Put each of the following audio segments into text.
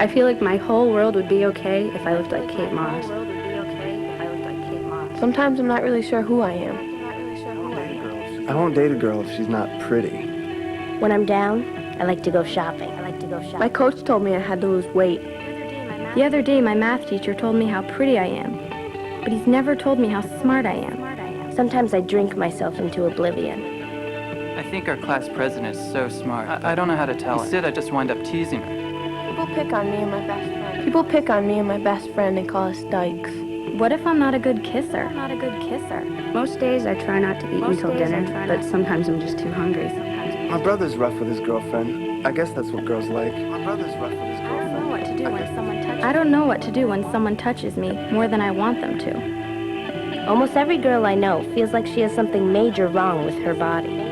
I feel like my whole world would be okay if I looked like Kate Moss. Sometimes I'm not really sure who I am. I won't date a girl if she's not pretty. When I'm down, I like to go shopping. My coach told me I had to lose weight. The other day, my math teacher told me how pretty I am, but he's never told me how smart I am. Sometimes I drink myself into oblivion. I think our class president is so smart. I don't know how to tell. Instead, I just wind up teasing her. People pick on me and my best friend. People pick on me and my best friend and call us dykes. What if I'm not a good kisser? Most days I try not to eat until dinner, but sometimes I'm just too hungry. My brother's rough with his girlfriend. I guess that's what girls like. My brother's rough with his girlfriend. I don't know what to do when someone touches me more than I want them to. Almost every girl I know feels like she has something major wrong with her body.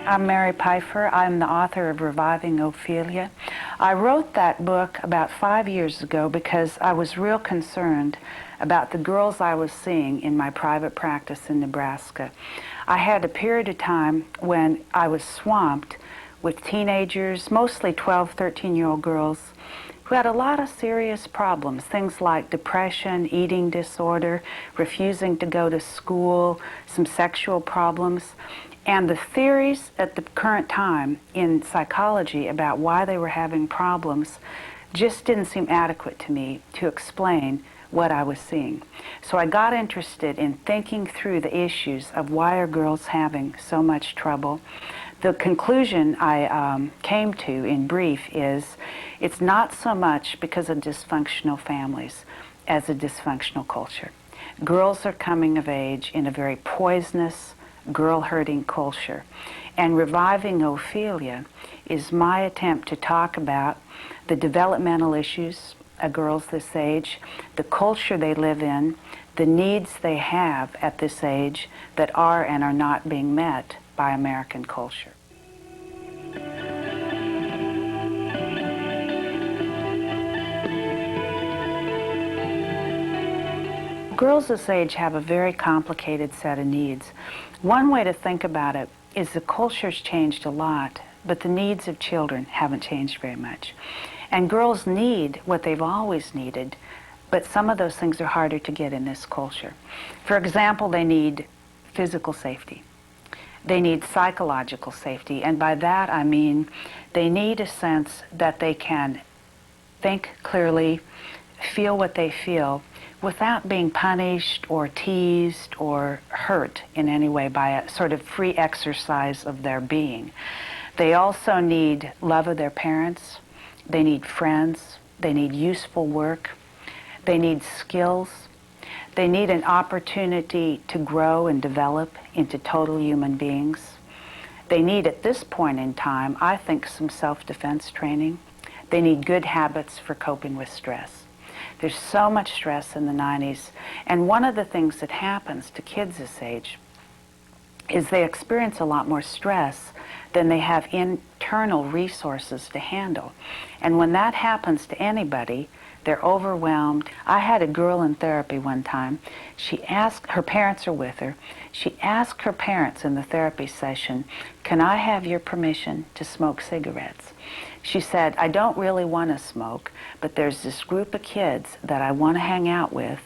I'm Mary Pipher. I'm the author of Reviving Ophelia. I wrote that book about 5 years ago because I was real concerned about the girls I was seeing in my private practice in Nebraska. I had a period of time when I was swamped with teenagers, mostly 12, 13-year-old girls, who had a lot of serious problems, things like depression, eating disorder, refusing to go to school, some sexual problems. And the theories at the current time in psychology about why they were having problems just didn't seem adequate to me to explain what I was seeing. So I got interested in thinking through the issues of why are girls having so much trouble. The conclusion I came to, in brief, is it's not so much because of dysfunctional families as a dysfunctional culture. Girls are coming of age in a very poisonous, girl-hurting culture. And Reviving Ophelia is my attempt to talk about the developmental issues of girls this age, the culture they live in, the needs they have at this age that are and are not being met by American culture. Girls this age have a very complicated set of needs. One way to think about it is the culture's changed a lot, but the needs of children haven't changed very much. And girls need what they've always needed, but some of those things are harder to get in this culture. For example, they need physical safety. They need psychological safety, and by that I mean they need a sense that they can think clearly, feel what they feel, without being punished or teased or hurt in any way by a sort of free exercise of their being. They also need love of their parents. They need friends. They need useful work. They need skills. They need an opportunity to grow and develop into total human beings. They need, at this point in time, I think, some self-defense training. They need good habits for coping with stress. There's so much stress in the 90s, and one of the things that happens to kids this age is they experience a lot more stress than they have internal resources to handle. And when that happens to anybody, they're overwhelmed. I had a girl in therapy one time. She asked, her parents are with her, she asked her parents in the therapy session, "Can I have your permission to smoke cigarettes?" She said, "I don't really want to smoke, but there's this group of kids that I want to hang out with,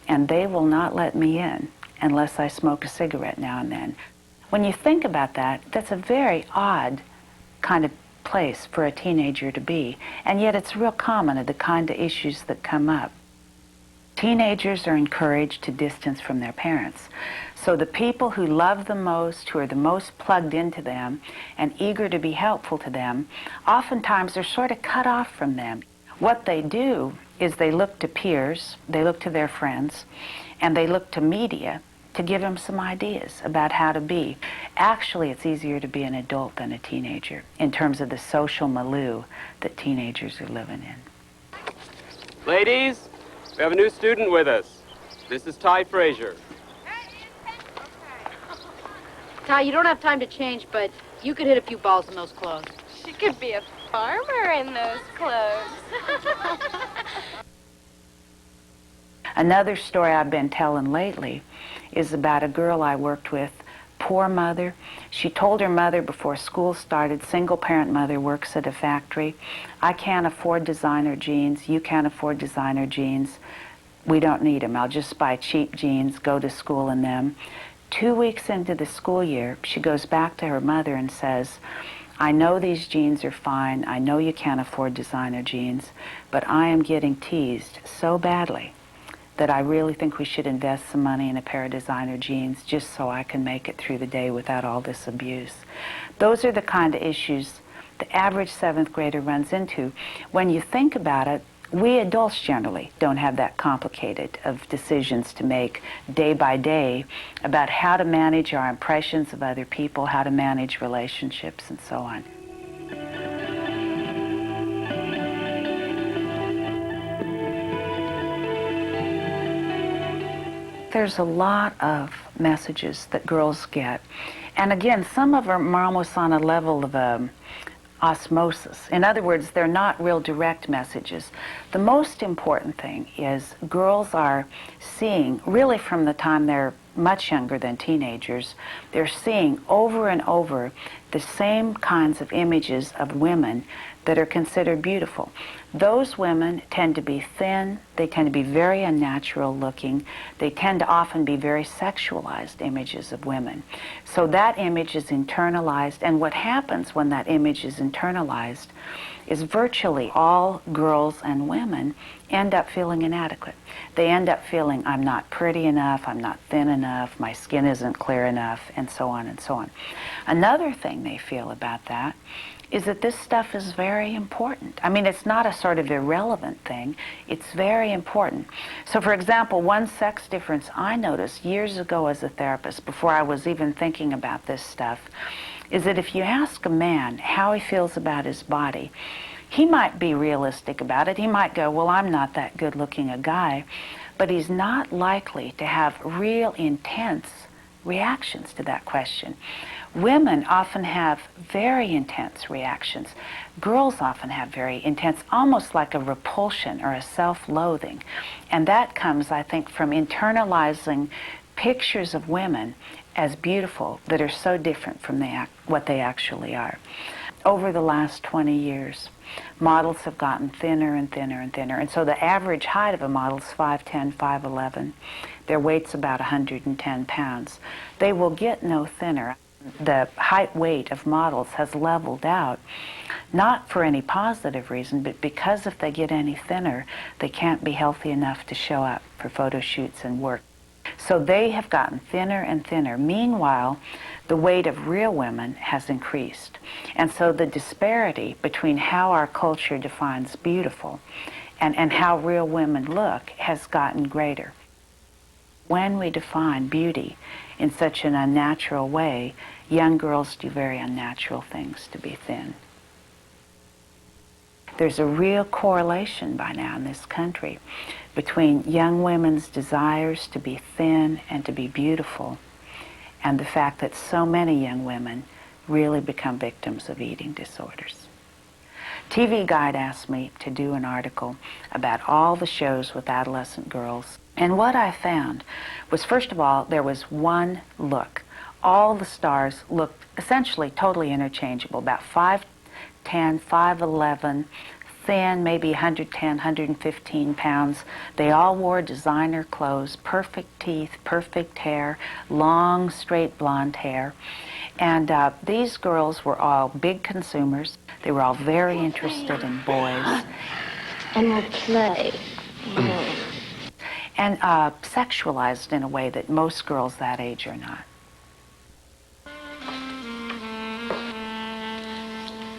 and they will not let me in unless I smoke a cigarette now and then." When you think about that, that's a very odd kind of place for a teenager to be, and yet it's real common of the kind of issues that come up. Teenagers are encouraged to distance from their parents. So the people who love them most, who are the most plugged into them and eager to be helpful to them, oftentimes are sort of cut off from them. What they do is they look to peers, they look to their friends, and they look to media to give them some ideas about how to be. Actually, it's easier to be an adult than a teenager in terms of the social milieu that teenagers are living in. Ladies, we have a new student with us. This is Ty Frazier. Ty, you don't have time to change, but you could hit a few balls in those clothes. She could be a farmer in those clothes. Another story I've been telling lately is about a girl I worked with poor mother. She told her mother before school started, single-parent mother, works at a factory, I can't afford designer jeans, you can't afford designer jeans, we don't need them, I'll just buy cheap jeans, go to school in them. 2 weeks into the school year, she goes back to her mother and says, I know these jeans are fine, I know you can't afford designer jeans, but I am getting teased so badly that I really think we should invest some money in a pair of designer jeans just so I can make it through the day without all this abuse. Those are the kind of issues the average 7th grader runs into. When you think about it, we adults generally don't have that complicated of decisions to make day by day about how to manage our impressions of other people, how to manage relationships, and so on. There's a lot of messages that girls get. And again, some of them are almost on a level of osmosis. In other words, they're not real direct messages. The most important thing is girls are seeing, really from the time they're much younger than teenagers, they're seeing over and over the same kinds of images of women that are considered beautiful. Those women tend to be thin, they tend to be very unnatural looking, they tend to often be very sexualized images of women. So that image is internalized, and what happens when that image is internalized is virtually all girls and women end up feeling inadequate. They end up feeling, I'm not pretty enough, I'm not thin enough, my skin isn't clear enough, and so on and so on. Another thing they feel about that is that this stuff is very important. I mean, it's not a sort of irrelevant thing. It's very important. So, for example, one sex difference I noticed years ago as a therapist, before I was even thinking about this stuff, is that if you ask a man how he feels about his body, he might be realistic about it. He might go, well, I'm not that good looking a guy, but he's not likely to have real intense reactions to that question. Women often have very intense reactions. Girls often have very intense, almost like a repulsion or a self-loathing. And that comes, I think, from internalizing pictures of women as beautiful that are so different from what they actually are. Over the last 20 years, models have gotten thinner and thinner and thinner. And so the average height of a model is 5'10", 5'11". Their weight's about 110 pounds. They will get no thinner. The height weight of models has leveled out, not for any positive reason, but because if they get any thinner, they can't be healthy enough to show up for photo shoots and work. So they have gotten thinner and thinner. Meanwhile, the weight of real women has increased. And so the disparity between how our culture defines beautiful and how real women look has gotten greater. When we define beauty in such an unnatural way, young girls do very unnatural things to be thin. There's a real correlation by now in this country between young women's desires to be thin and to be beautiful and the fact that so many young women really become victims of eating disorders. TV Guide asked me to do an article about all the shows with adolescent girls. And what I found was, first of all, there was one look. All the stars looked essentially totally interchangeable, about 5'10", 5'11", thin, maybe 110, 115 pounds. They all wore designer clothes, perfect teeth, perfect hair, long, straight blonde hair. And these girls were all big consumers. They were all very interested in boys. And we'll play. And sexualized in a way that most girls that age are not.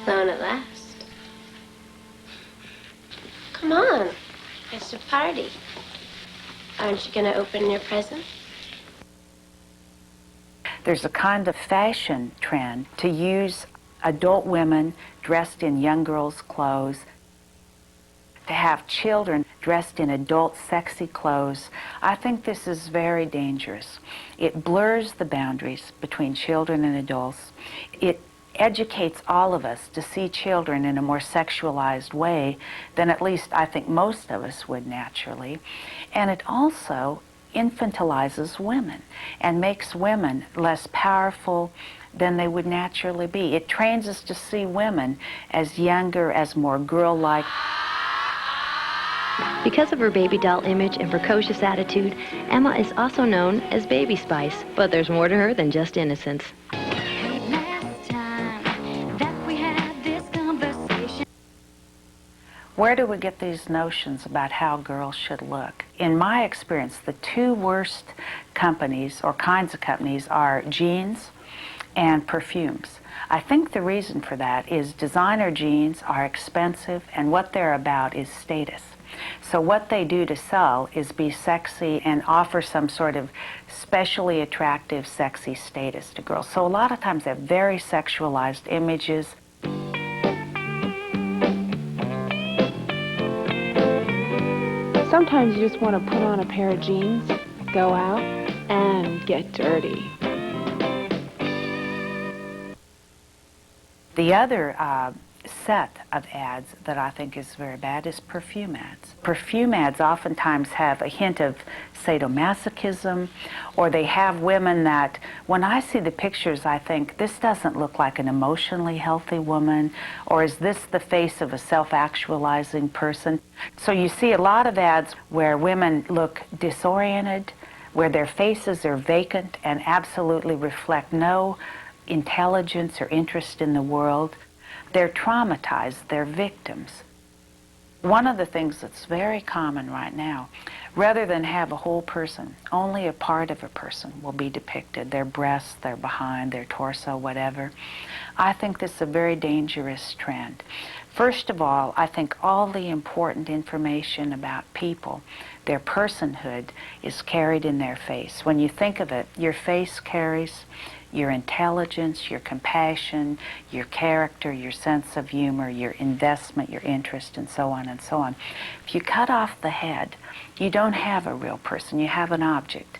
Alone at last. Come on. It's a party. Aren't you going to open your present? There's a kind of fashion trend to use adult women dressed in young girls' clothes, to have children dressed in adult sexy clothes. I think this is very dangerous. It blurs the boundaries between children and adults. It educates all of us to see children in a more sexualized way than at least I think most of us would naturally. And it also infantilizes women and makes women less powerful than they would naturally be. It trains us to see women as younger, as more girl-like. Because of her baby doll image and precocious attitude, Emma is also known as Baby Spice. But there's more to her than just innocence. Where do we get these notions about how girls should look? In my experience, the two worst companies or kinds of companies are jeans and perfumes. I think the reason for that is designer jeans are expensive, and what they're about is status. So what they do to sell is be sexy and offer some sort of specially attractive, sexy status to girls. So a lot of times they have very sexualized images. Sometimes you just want to put on a pair of jeans, go out, and get dirty. The other set of ads that I think is very bad is perfume ads. Perfume ads oftentimes have a hint of sadomasochism, or they have women that, when I see the pictures, I think, this doesn't look like an emotionally healthy woman, or is this the face of a self-actualizing person? So you see a lot of ads where women look disoriented, where their faces are vacant and absolutely reflect no intelligence or interest in the world. They're traumatized, they're victims. One of the things that's very common right now, rather than have a whole person, only a part of a person will be depicted, their breasts, their behind, their torso, whatever. I think this is a very dangerous trend. First of all, I think all the important information about people, their personhood, is carried in their face. When you think of it, your face carries your intelligence, your compassion, your character, your sense of humor, your investment, your interest, and so on and so on. If you cut off the head, you don't have a real person, you have an object.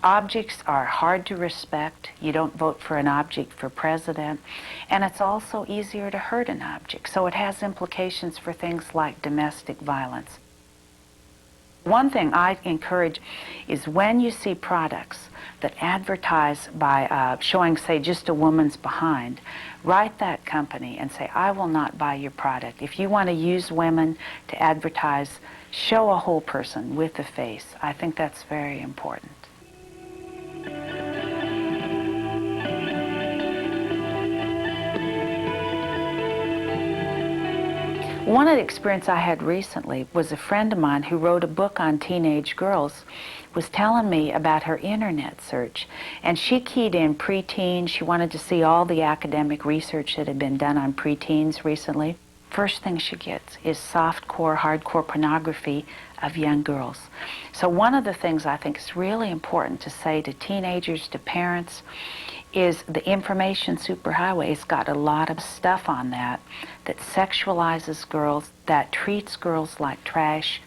Objects are hard to respect. You don't vote for an object for president. And it's also easier to hurt an object. So it has implications for things like domestic violence. One thing I encourage is when you see products that advertise by showing, say, just a woman's behind, write that company and say, I will not buy your product. If you want to use women to advertise, show a whole person with a face. I think that's very important. One of the experiences I had recently was a friend of mine who wrote a book on teenage girls was telling me about her internet search. And she keyed in preteen. She wanted to see all the academic research that had been done on preteens recently. First thing she gets is softcore, hardcore pornography of young girls. So one of the things I think is really important to say to teenagers, to parents, is the information superhighway has got a lot of stuff on that sexualizes girls, that treats girls like trash.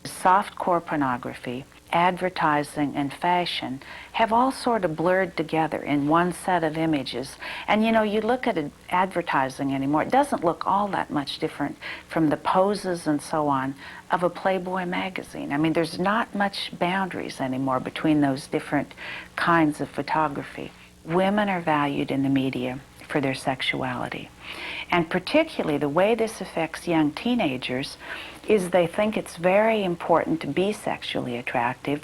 Softcore pornography, advertising, and fashion have all sort of blurred together in one set of images. And you know, you look at advertising anymore, it doesn't look all that much different from the poses and so on of a Playboy magazine. I mean, there's not much boundaries anymore between those different kinds of photography. Women are valued in the media for their sexuality. And particularly the way this affects young teenagers is they think it's very important to be sexually attractive,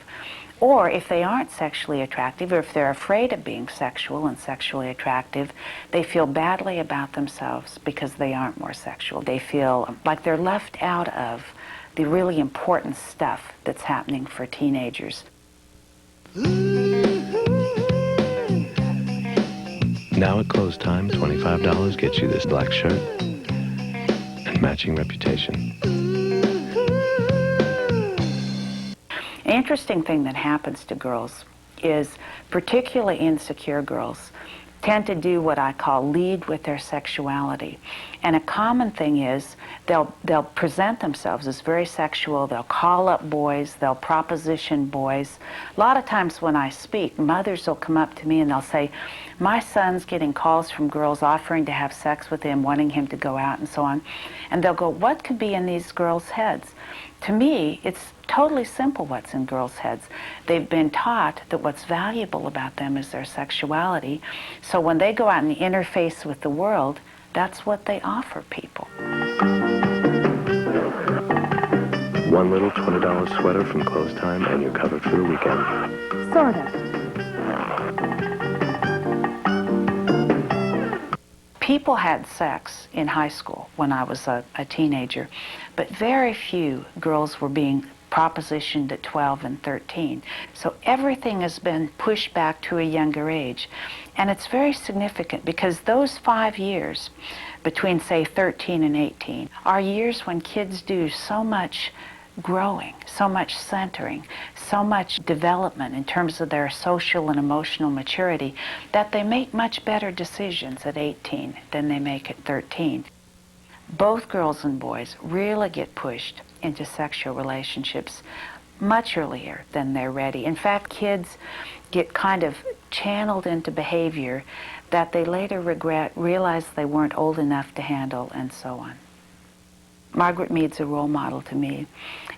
or if they aren't sexually attractive, or if they're afraid of being sexual and sexually attractive, they feel badly about themselves because they aren't more sexual. They feel like they're left out of the really important stuff that's happening for teenagers. Now at close time, $25 gets you this black shirt and matching reputation. An interesting thing that happens to girls is particularly insecure girls tend to do what I call lead with their sexuality. And a common thing is they'll present themselves as very sexual, they'll call up boys, they'll proposition boys. A lot of times when I speak, mothers will come up to me and they'll say, my son's getting calls from girls offering to have sex with him, wanting him to go out and so on. And they'll go, what could be in these girls' heads To me, it's totally simple what's in girls' heads. They've been taught that what's valuable about them is their sexuality. So when they go out and interface with the world, that's what they offer people. One little $20 sweater from Clothes Time and you're covered for the weekend. Sort of. People had sex in high school when I was a teenager, but very few girls were being propositioned at 12 and 13. So everything has been pushed back to a younger age. And it's very significant because those 5 years between, say, 13 and 18 are years when kids do so much growing, so much centering, so much development in terms of their social and emotional maturity that they make much better decisions at 18 than they make at 13. Both girls and boys really get pushed into sexual relationships much earlier than they're ready. In fact, kids get kind of channeled into behavior that they later regret, realize they weren't old enough to handle, and so on. Margaret Mead's a role model to me.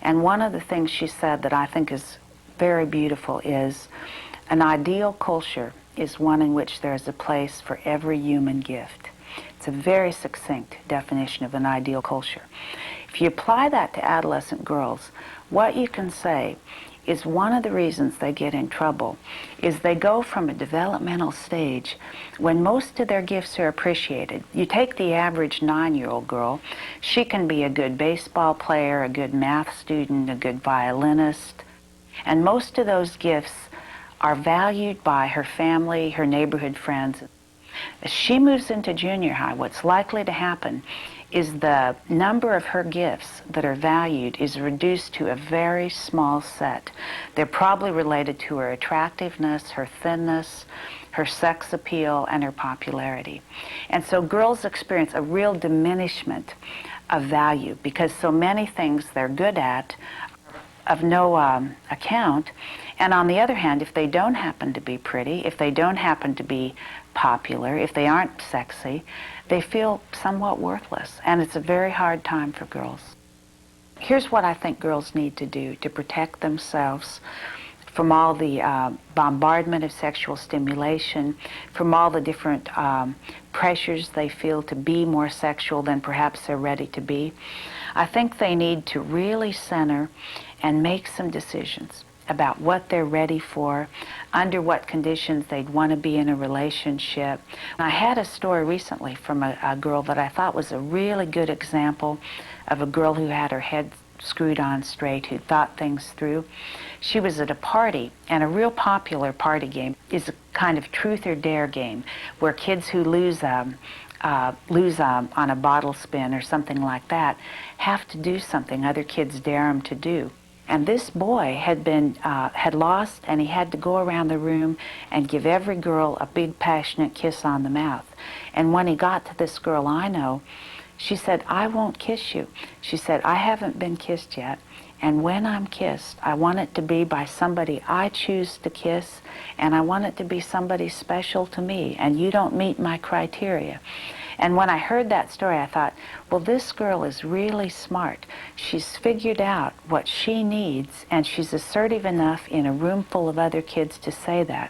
And one of the things she said that I think is very beautiful is an ideal culture is one in which there is a place for every human gift. It's a very succinct definition of an ideal culture. If you apply that to adolescent girls, what you can say is one of the reasons they get in trouble is they go from a developmental stage when most of their gifts are appreciated. You take the average 9-year-old girl, she can be a good baseball player, a good math student, a good violinist, and most of those gifts are valued by her family, her neighborhood friends. As she moves into junior high, what's likely to happen is the number of her gifts that are valued is reduced to a very small set. They're probably related to her attractiveness, her thinness, her sex appeal, and her popularity. And so girls experience a real diminishment of value because so many things they're good at of no account. And on the other hand, if they don't happen to be pretty, if they don't happen to be popular, if they aren't sexy, they feel somewhat worthless. And it's a very hard time for girls. Here's what I think girls need to do to protect themselves from all the bombardment of sexual stimulation, from all the different pressures they feel to be more sexual than perhaps they're ready to be. I think they need to really center and make some decisions about what they're ready for, under what conditions they'd want to be in a relationship. I had a story recently from a girl that I thought was a really good example of a girl who had her head screwed on straight, who thought things through. She was at a party, and a real popular party game is a kind of truth or dare game where kids who lose on a bottle spin or something like that have to do something other kids dare them to do. And this boy had lost, and he had to go around the room and give every girl a big passionate kiss on the mouth. And when he got to this girl I know, she said, "I won't kiss you." She said, "I haven't been kissed yet, and when I'm kissed, I want it to be by somebody I choose to kiss, and I want it to be somebody special to me, and you don't meet my criteria." And when I heard that story, I thought, well, this girl is really smart. She's figured out what she needs, and she's assertive enough in a room full of other kids to say that.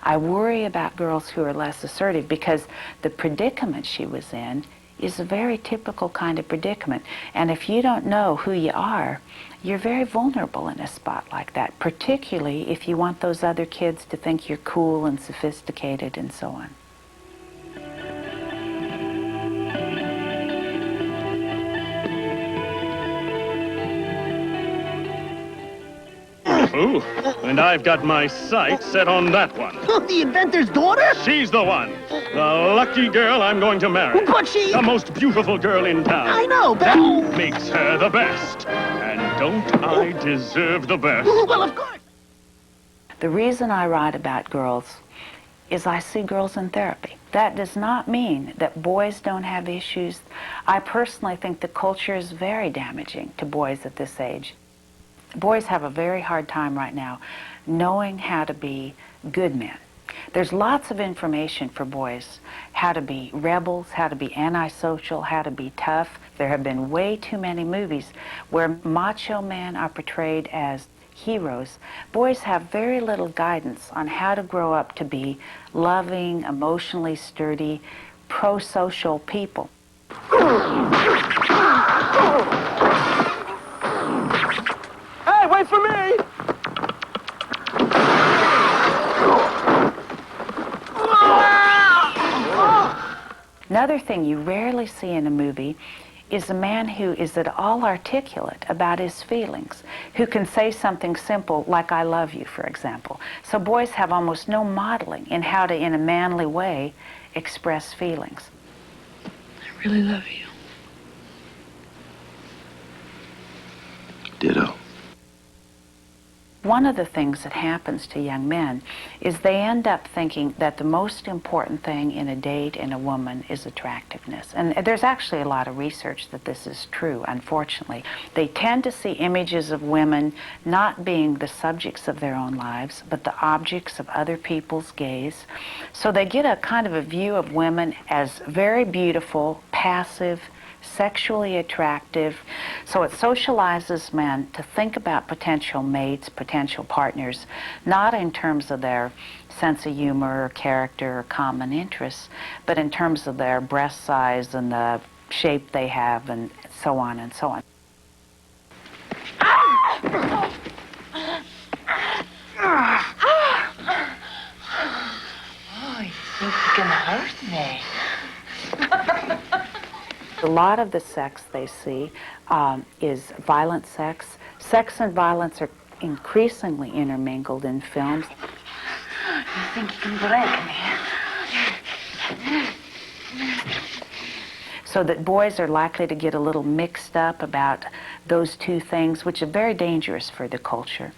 I worry about girls who are less assertive because the predicament she was in is a very typical kind of predicament. And if you don't know who you are, you're very vulnerable in a spot like that, particularly if you want those other kids to think you're cool and sophisticated and so on. Ooh, and I've got my sights set on that one. The inventor's daughter? She's the one. The lucky girl I'm going to marry. But she... The most beautiful girl in town. I know, but... That makes her the best. And don't I deserve the best? Well, of course. The reason I write about girls is I see girls in therapy. That does not mean that boys don't have issues. I personally think the culture is very damaging to boys at this age. Boys have a very hard time right now knowing how to be good men, There's lots of information for boys, how to be rebels, how to be antisocial, how to be tough. There have been way too many movies where macho men are portrayed as heroes. Boys have very little guidance on how to grow up to be loving, emotionally sturdy, pro-social people. Hey, wait for me! Another thing you rarely see in a movie is a man who is at all articulate about his feelings, who can say something simple like "I love you," for example. So boys have almost no modeling in how to, in a manly way, express feelings. I really love you. Ditto. One of the things that happens to young men is they end up thinking that the most important thing in a date in a woman is attractiveness. And there's actually a lot of research that this is true, unfortunately. They tend to see images of women not being the subjects of their own lives, but the objects of other people's gaze. So they get a kind of a view of women as very beautiful, passive, sexually attractive. So it socializes men to think about potential mates, potential partners, not in terms of their sense of humor or character or common interests, but in terms of their breast size and the shape they have and so on and so on. Oh, you think you can hurt me? A lot of the sex they see is violent sex. Sex and violence are increasingly intermingled in films. You think you can break me? So that boys are likely to get a little mixed up about those two things, which are very dangerous for the culture.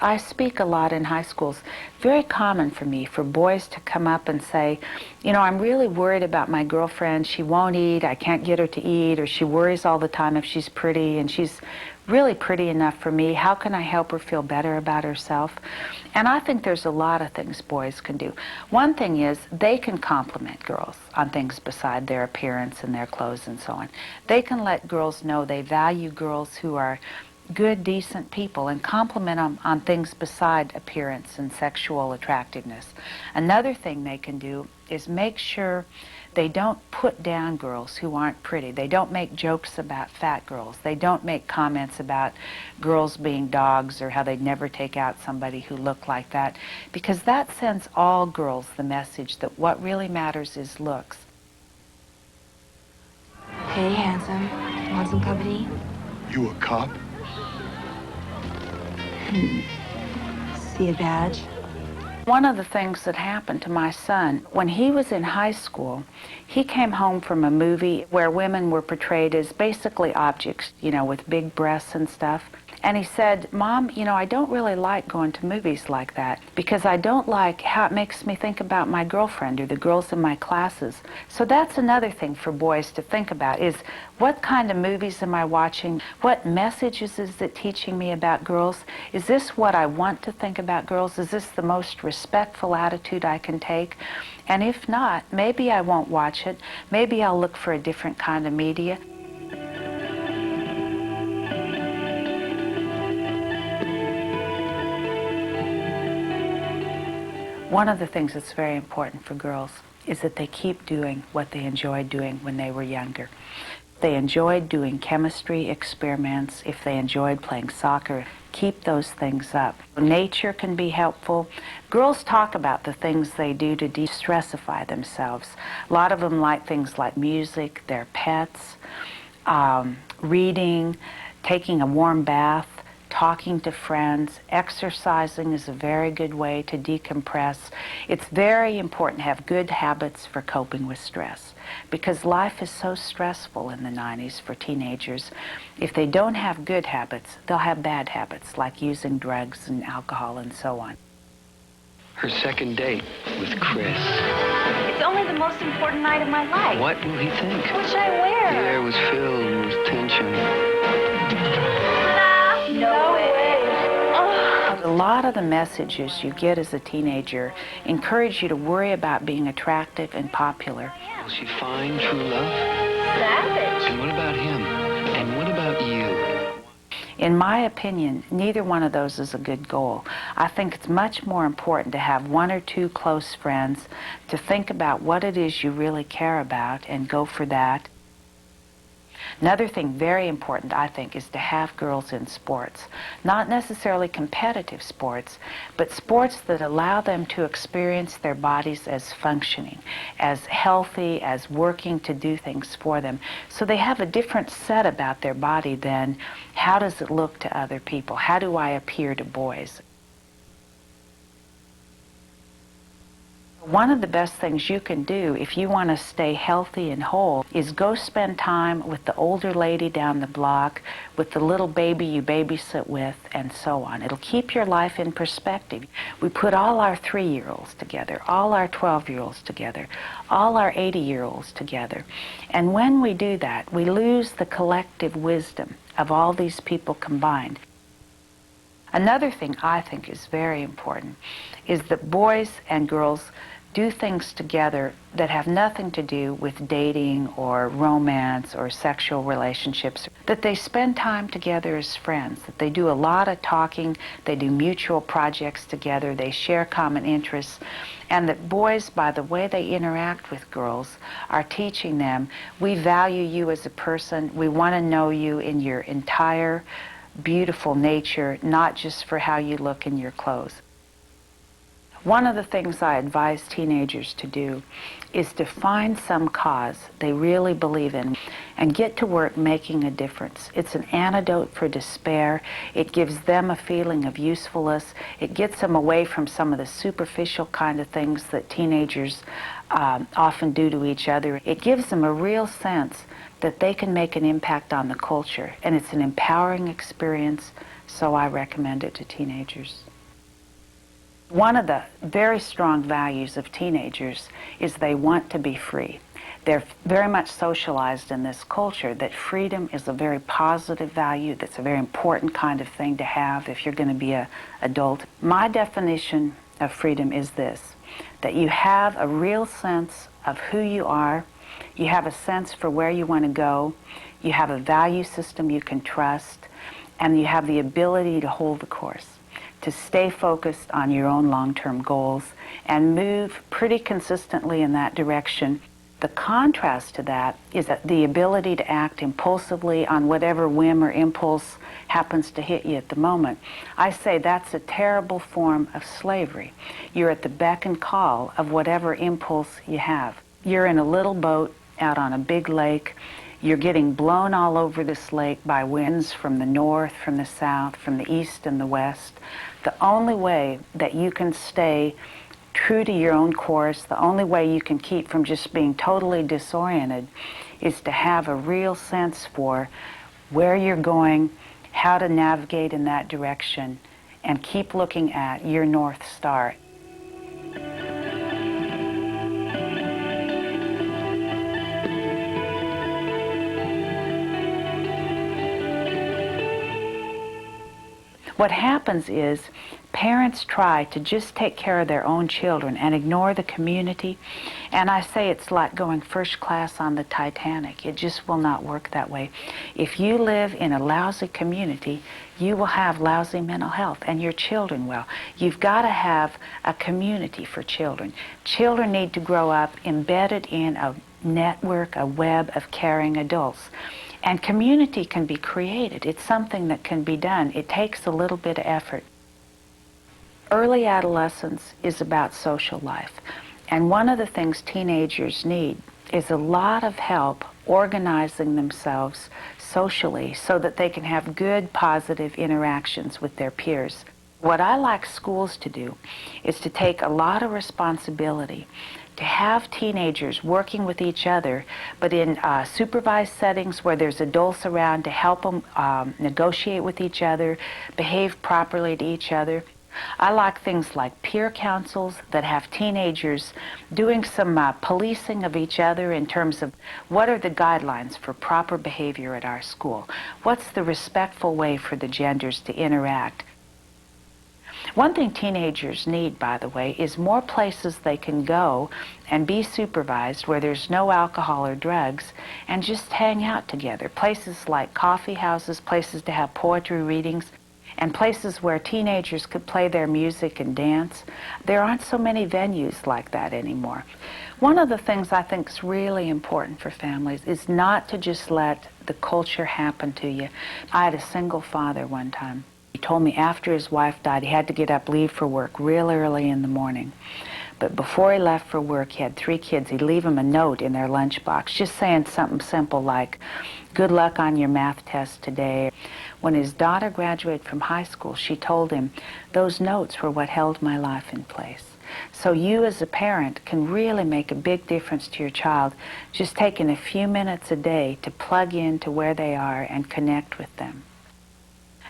I speak a lot in high schools. Very common for me for boys to come up and say, you know, I'm really worried about my girlfriend. She won't eat. I can't get her to eat. Or she worries all the time if she's pretty, and she's really pretty enough for me. How can I help her feel better about herself? And I think there's a lot of things boys can do. One thing is they can compliment girls on things beside their appearance and their clothes and so on. They can let girls know they value girls who are good, decent people and compliment them on things beside appearance and sexual attractiveness. Another thing they can do is make sure they don't put down girls who aren't pretty. They don't make jokes about fat girls. They don't make comments about girls being dogs or how they'd never take out somebody who looked like that, because that sends all girls the message that what really matters is looks. Hey, handsome. Want some company? You a cop? See a badge? One of the things that happened to my son, when he was in high school, he came home from a movie where women were portrayed as basically objects, you know, with big breasts and stuff. And he said, Mom, you know, I don't really like going to movies like that because I don't like how it makes me think about my girlfriend or the girls in my classes. So that's another thing for boys to think about is what kind of movies am I watching? What messages is it teaching me about girls? Is this what I want to think about girls? Is this the most respectful attitude I can take? And if not, maybe I won't watch it. Maybe I'll look for a different kind of media. One of the things that's very important for girls is that they keep doing what they enjoyed doing when they were younger. If they enjoyed doing chemistry experiments, if they enjoyed playing soccer, keep those things up. Nature can be helpful. Girls talk about the things they do to de-stressify themselves. A lot of them like things like music, their pets, reading, taking a warm bath, talking to friends. Exercising is a very good way to decompress. It's very important to have good habits for coping with stress because life is so stressful in the 90s for teenagers. If they don't have good habits, they'll have bad habits like using drugs and alcohol and so on. Her second date with Chris. It's only the most important night of my life. What will he think? What should I wear? The air was filled with tension. No way. A lot of the messages you get as a teenager encourage you to worry about being attractive and popular. Will she find true love? Savage. And what about him? And what about you? In my opinion, neither one of those is a good goal. I think it's much more important to have one or two close friends, to think about what it is you really care about and go for that. Another thing very important, I think, is to have girls in sports. Not necessarily competitive sports, but sports that allow them to experience their bodies as functioning, as healthy, as working to do things for them. So they have a different set about their body than how does it look to other people? How do I appear to boys? One of the best things you can do if you want to stay healthy and whole is go spend time with the older lady down the block, with the little baby you babysit with, and so on. It'll keep your life in perspective. We put all our 3-year-olds together, all our 12-year-olds together, all our 80-year-olds together. And when we do that, we lose the collective wisdom of all these people combined. Another thing I think is very important is that boys and girls do things together that have nothing to do with dating or romance or sexual relationships, that they spend time together as friends, that they do a lot of talking, they do mutual projects together, they share common interests, and that boys, by the way they interact with girls, are teaching them, we value you as a person, we want to know you in your entire beautiful nature, not just for how you look in your clothes. One of the things I advise teenagers to do is to find some cause they really believe in and get to work making a difference. It's an antidote for despair. It gives them a feeling of usefulness. It gets them away from some of the superficial kind of things that teenagers often do to each other. It gives them a real sense that they can make an impact on the culture, and it's an empowering experience, so I recommend it to teenagers. One of the very strong values of teenagers is they want to be free. They're very much socialized in this culture that freedom is a very positive value, that's a very important kind of thing to have if you're going to be an adult. My definition of freedom is this, that you have a real sense of who you are, you have a sense for where you want to go, you have a value system you can trust, and you have the ability to hold the course, to stay focused on your own long-term goals and move pretty consistently in that direction. The contrast to that is that the ability to act impulsively on whatever whim or impulse happens to hit you at the moment. I say that's a terrible form of slavery. You're at the beck and call of whatever impulse you have. You're in a little boat out on a big lake. You're getting blown all over this lake by winds from the north, from the south, from the east and the west. The only way that you can stay true to your own course, the only way you can keep from just being totally disoriented is to have a real sense for where you're going, how to navigate in that direction, and keep looking at your North Star. What happens is parents try to just take care of their own children and ignore the community. And I say it's like going first class on the Titanic. It just will not work that way. If you live in a lousy community, you will have lousy mental health, and your children will. You've got to have a community for children. Children need to grow up embedded in a network, a web of caring adults. And community can be created. It's something that can be done. It takes a little bit of effort. Early adolescence is about social life. And one of the things teenagers need is a lot of help organizing themselves socially so that they can have good, positive interactions with their peers. What I like schools to do is to take a lot of responsibility, to have teenagers working with each other, but in supervised settings where there's adults around to help them negotiate with each other, behave properly to each other. I like things like peer councils that have teenagers doing some policing of each other in terms of what are the guidelines for proper behavior at our school. What's the respectful way for the genders to interact? One thing teenagers need, by the way, is more places they can go and be supervised where there's no alcohol or drugs and just hang out together. Places like coffee houses, places to have poetry readings, and places where teenagers could play their music and dance. There aren't so many venues like that anymore. One of the things I think is really important for families is not to just let the culture happen to you. I had a single father one time. He told me after his wife died, he had to get up, leave for work real early in the morning. But before he left for work, he had 3 kids. He'd leave them a note in their lunchbox, just saying something simple like, "Good luck on your math test today." When his daughter graduated from high school, she told him, "Those notes were what held my life in place." So you as a parent can really make a big difference to your child, just taking a few minutes a day to plug in to where they are and connect with them.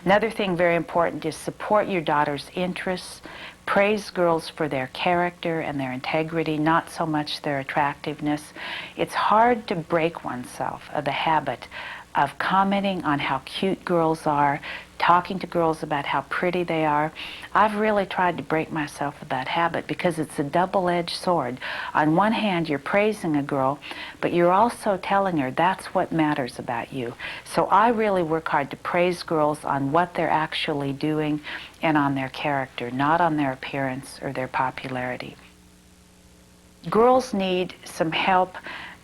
Another thing very important is support your daughter's interests. Praise girls for their character and their integrity, not so much their attractiveness. It's hard to break oneself of the habit of commenting on how cute girls are, talking to girls about how pretty they are. I've really tried to break myself of that habit because it's a double-edged sword. On one hand, you're praising a girl, but you're also telling her that's what matters about you. So I really work hard to praise girls on what they're actually doing and on their character, not on their appearance or their popularity. Girls need some help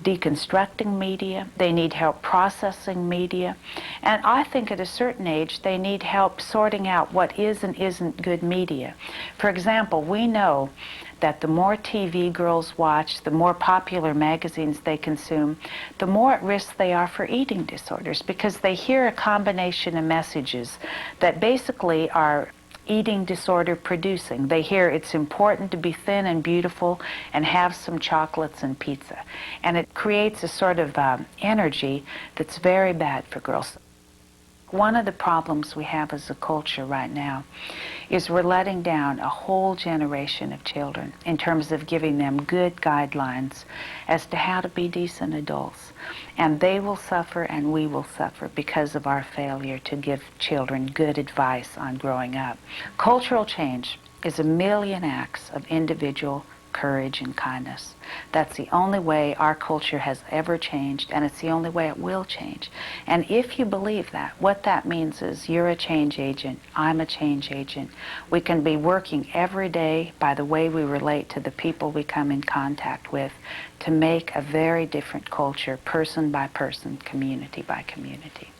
deconstructing media. They need help processing media. And I think at a certain age, they need help sorting out what is and isn't good media. For example, we know that the more TV girls watch, the more popular magazines they consume, the more at risk they are for eating disorders because they hear a combination of messages that basically are eating disorder producing. They hear it's important to be thin and beautiful and have some chocolates and pizza. And it creates a sort of energy that's very bad for girls. One of the problems we have as a culture right now is we're letting down a whole generation of children in terms of giving them good guidelines as to how to be decent adults. And they will suffer and we will suffer because of our failure to give children good advice on growing up. Cultural change is a million acts of individual courage and kindness. That's the only way our culture has ever changed, and it's the only way it will change. And if you believe that, what that means is you're a change agent, I'm a change agent. We can be working every day by the way we relate to the people we come in contact with to make a very different culture, person by person, community by community.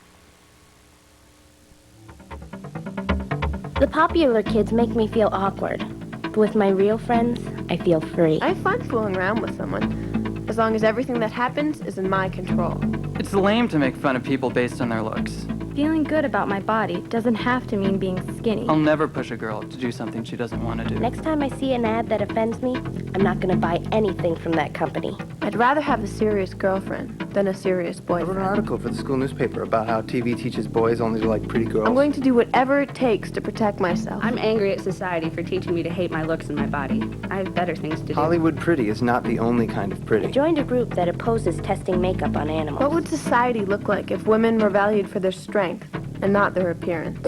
The popular kids make me feel awkward. But with my real friends, I feel free. I have fun fooling around with someone, as long as everything that happens is in my control. It's lame to make fun of people based on their looks. Feeling good about my body doesn't have to mean being skinny. I'll never push a girl to do something she doesn't want to do. Next time I see an ad that offends me, I'm not going to buy anything from that company. I'd rather have a serious girlfriend than a serious I boyfriend. wrote an article for the school newspaper about how TV teaches boys only to like pretty girls. I'm going to do whatever it takes to protect myself. I'm angry at society for teaching me to hate my looks and my body. I have better things to do. Hollywood pretty is not the only kind of pretty. I joined a group that opposes testing makeup on animals. What would society look like if women were valued for their strength and not their appearance?